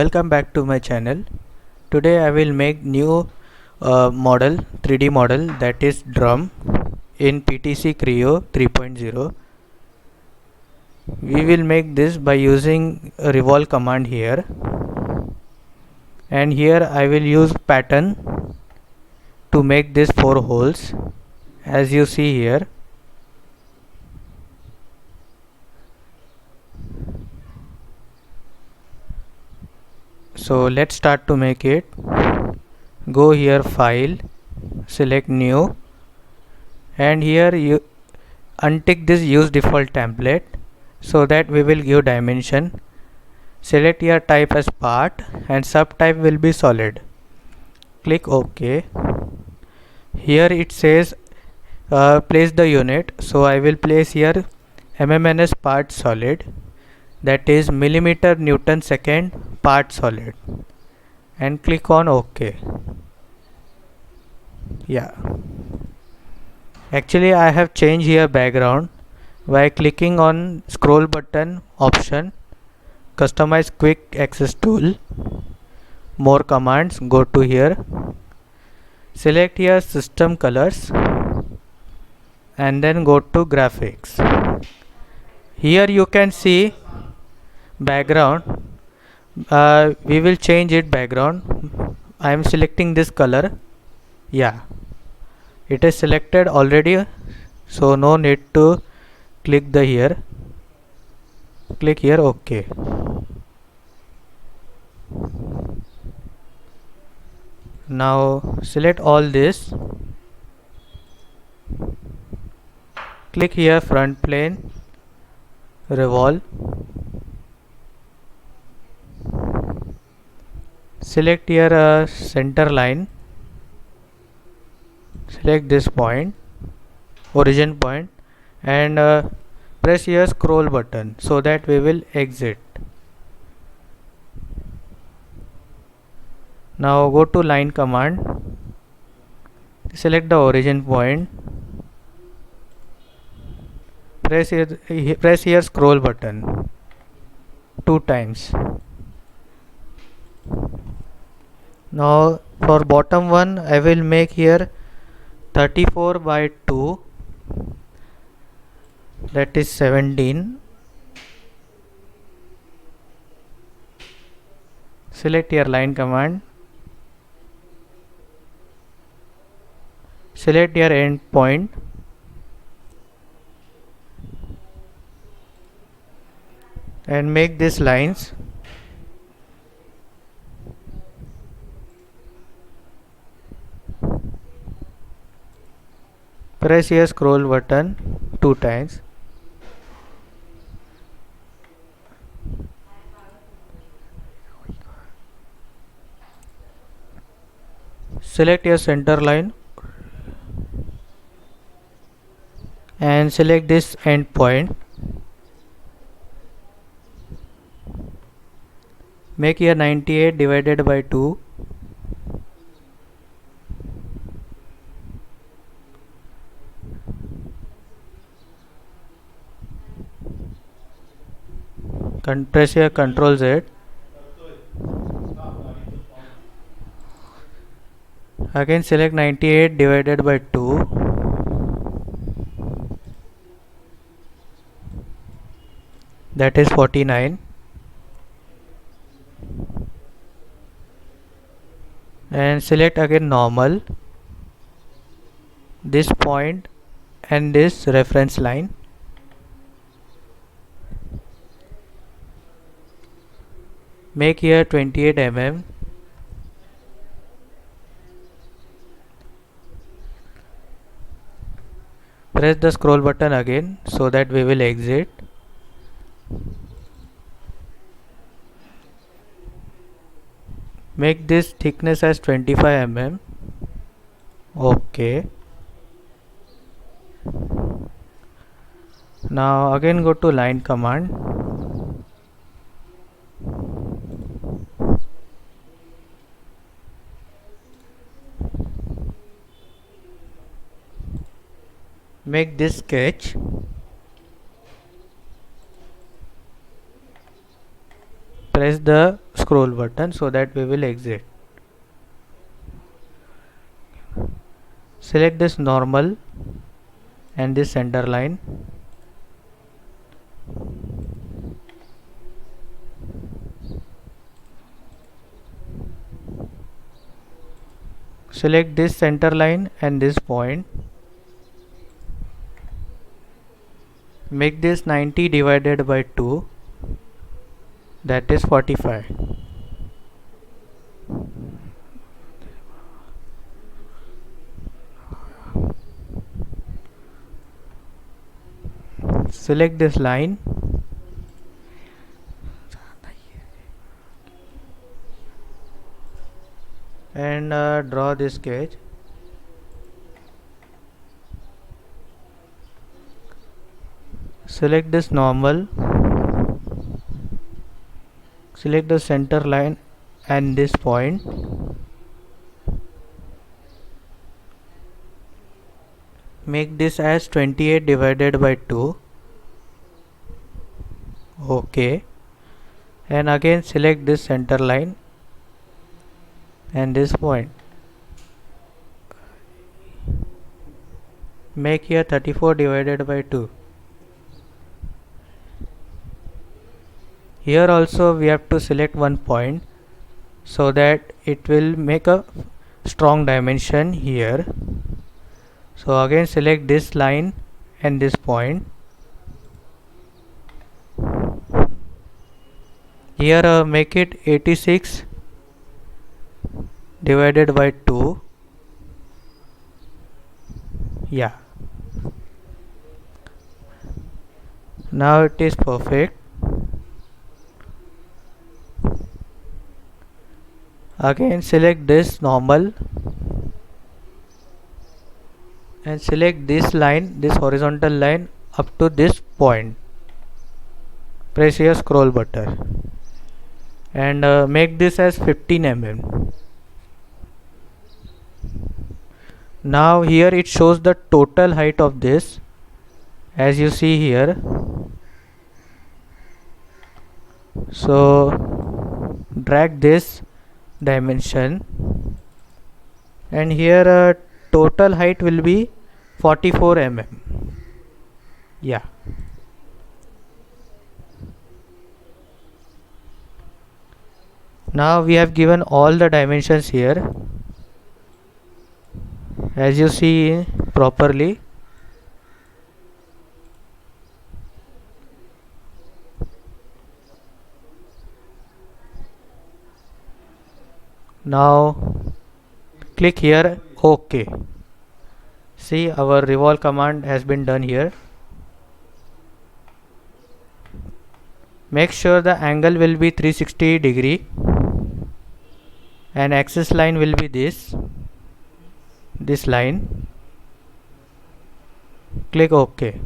Welcome back to my channel. Today I will make new model 3D model, that is drum, in PTC Creo 3.0. We will make this by using a revolve command here, and here I will use pattern to make this 4 holes as you see here. So let's start to make it. Go here, file, select new, and here you untick this use default template so that we will give dimension. Select your type as part and subtype will be solid. Click OK. Here it says place the unit, so I will place here MMNS part solid, that is millimeter Newton second part solid, and click on OK. Actually I have changed here background by clicking on scroll button option, customize quick access tool, more commands, go to here, select here system colors and then go to graphics. Here you can see background. We will change it background. I am selecting this color. It is selected already, so no need to click the here. Click here OK. Now select all this, click here front plane, revolve, select here center line, select this point, origin point, and press here scroll button so that we will exit. Now go to line command, select the origin point, press here scroll button 2 times. Now for bottom one I will make here 34 by 2, that is 17. Select your line command, select your end point, and make these lines. Press here scroll button 2 times. Select your center line and select this end point. Make here 98 divided by 2. Press here Ctrl Z. Again select 98 divided by 2. That is 49. And select again normal, this point and this reference line. Make here 28 mm. Press the scroll button again so that we will exit. Make this thickness as 25 mm. OK. Now again go to line command. Make this sketch. press the scroll button so that we will exit. Select this normal and this center line. Select this center line and this point. Make this 90 divided by 2, that is 45. Select this line and draw this sketch. Select this normal, select the center line and this point. Make this as 28 divided by 2. OK. And again select this center line and this point. Make here 34 divided by 2. Here also we have to select one point so that it will make a strong dimension here. So again select this line and this point. Here make it 86 divided by 2. Yeah. Now it is perfect. Again select this normal and select this line, this horizontal line up to this point. Press your scroll button and make this as 15 mm. Now here it shows the total height of this, as you see here. So drag this dimension and here total height will be 44 mm. Yeah. Now we have given all the dimensions here, as you see properly. Now click here OK. See, our revolve command has been done here. Make sure the angle will be 360 degree and axis line will be this line. Click OK.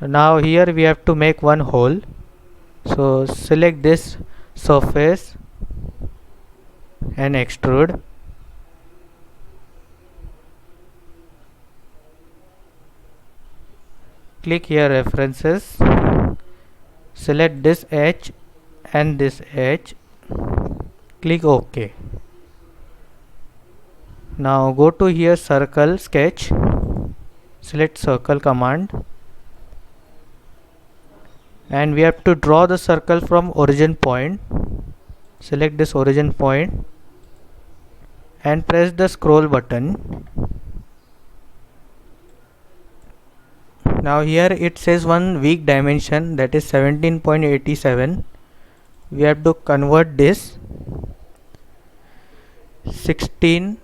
Now here we have to make one hole. So select this surface and extrude. Click here references. Select this edge and this edge. Click OK. Now go to here circle sketch. Select circle command. And we have to draw the circle from origin point. Select this origin point and press the scroll button. Now here it says one weak dimension, that is 17.87. We have to convert this 16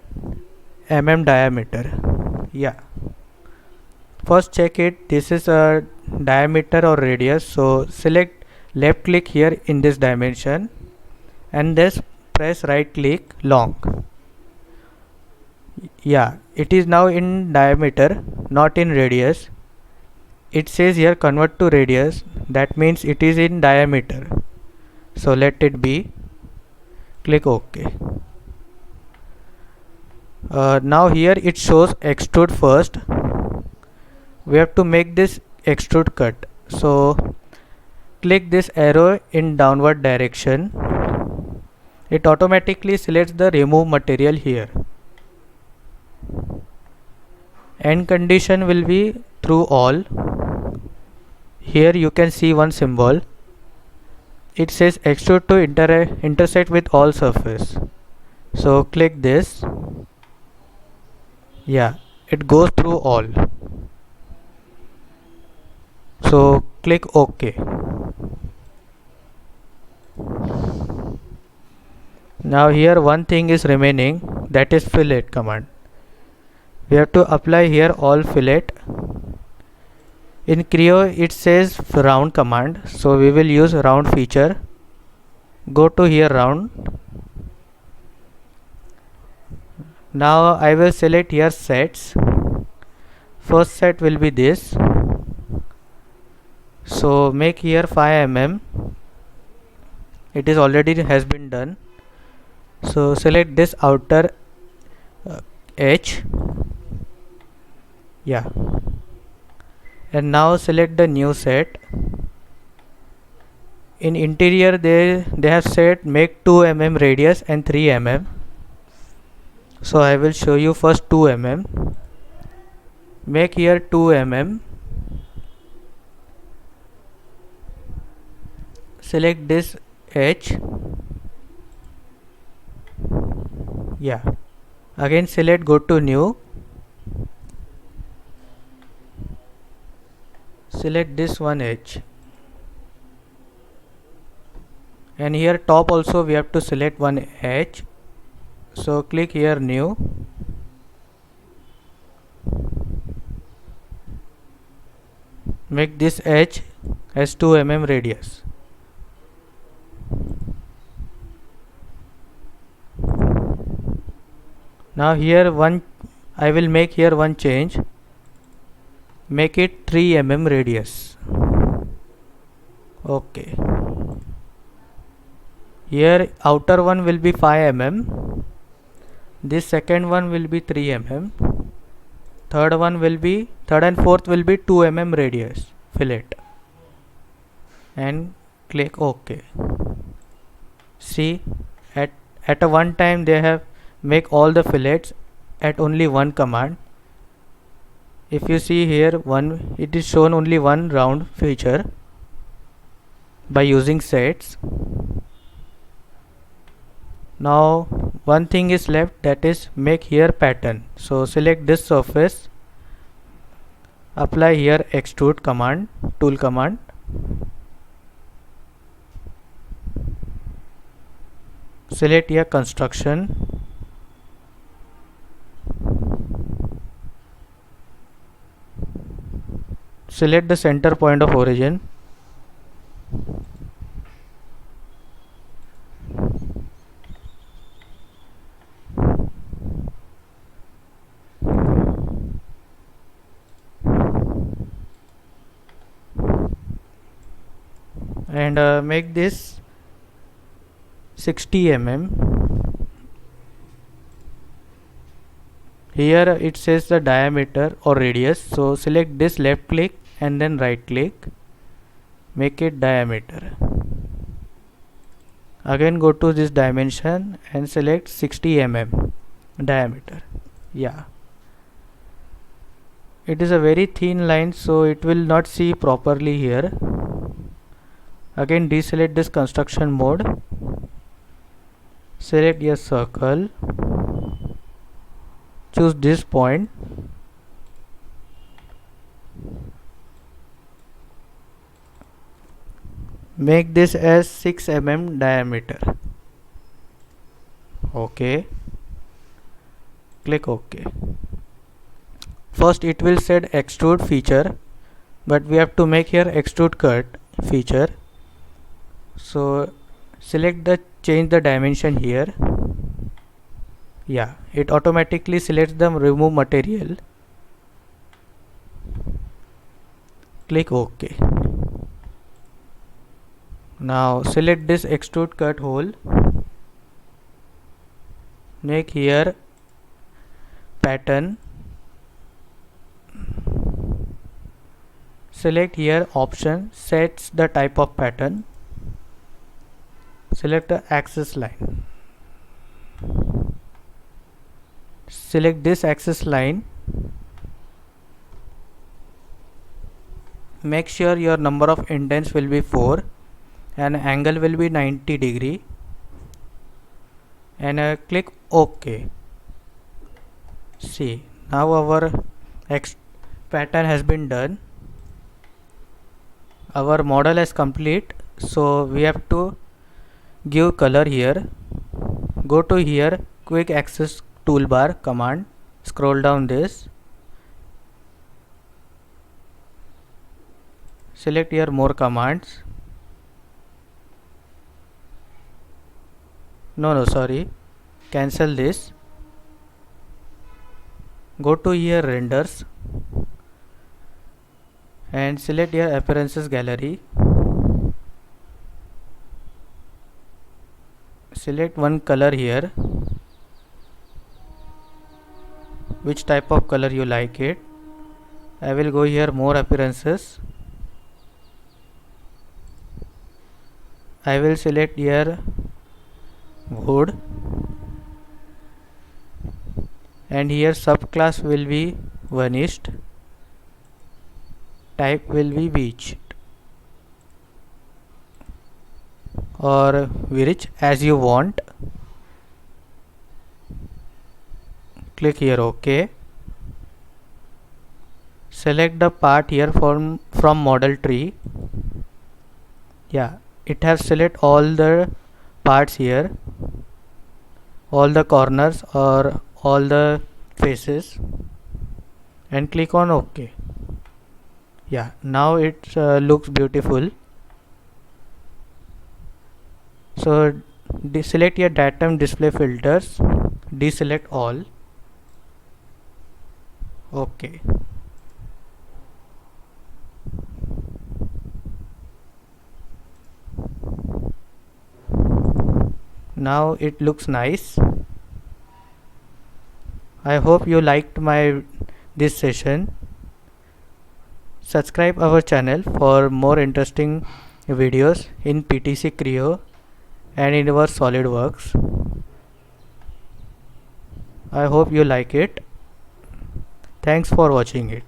mm diameter. Yeah. First check it, this is a diameter or radius. So select left click here in this dimension and this press right click long. Yeah, it is now in diameter, not in radius. It says here convert to radius, that means it is in diameter. So let it be. Click OK. Now here it shows extrude first. We have to make this extrude cut. So click this arrow in downward direction. It automatically selects the remove material here. End condition will be true all. Here you can see one symbol. It says extrude to intersect with all surface. So click this. Yeah, it goes through all. So click OK. Now here one thing is remaining, that is fillet command. We have to apply here all fillet. In Creo it says round command, so we will use round feature. Go to here round. Now I will select here sets. First set will be this. So make here 5 mm. It is already has been done. So select this outer edge. Yeah. And now select the new set. In interior they have said make 2 mm radius and 3 mm. So I will show you first 2 mm. Make here 2 mm. Select this edge. Yeah. Again select, go to new. Select this one edge. And here top also we have to select one edge. So click here new. Make this edge as 2 mm radius. Now here I will make here one change. Make it 3 mm radius. Okay. Here outer one will be 5 mm. This second one will be 3 mm. Third and fourth will be 2 mm radius fillet. And click OK. See, at a one time they have make all the fillets at only one command. If you see here it is shown only one round feature by using sets. Now one thing is left, that is make here pattern. So select this surface, apply here extrude command, tool command. Select here construction. Select the center point of origin. And make this 60 mm. Here it says the diameter or radius, so select this, left click and then right click, make it diameter. Again go to this dimension and select 60 mm diameter. Yeah, it is a very thin line, so it will not see properly here. Again deselect this construction mode, select your circle, choose this point, make this as 6 mm diameter. OK, click OK. First it will set extrude feature, but we have to make here extrude cut feature. So select change the dimension here. Yeah, it automatically selects the remove material. Click OK. Now select this extrude cut hole, make here select here option sets the type of pattern. Select the axis line. Select this axis line. Make sure your number of indents will be 4 and angle will be 90 degree, and click OK. See, now our pattern has been done. Our model is complete, so we have to give color here. Go to here, quick access toolbar command, scroll down this, select here more commands. Sorry, cancel this. Go to here renders and select here appearances gallery. Select one color here, which type of color you like it. I will go here more appearances. I will select here wood, and here subclass will be varnished, type will be beach or virch as you want. Click here OK. Select the part here from model tree. Yeah, it has select all the parts here, all the corners or all the faces, and click on OK. Yeah, now it looks beautiful. So deselect your datum display filters, deselect all. OK. Now it looks nice. I hope you liked this session. Subscribe our channel for more interesting videos in PTC Creo and in our SolidWorks. I hope you like it. Thanks for watching it.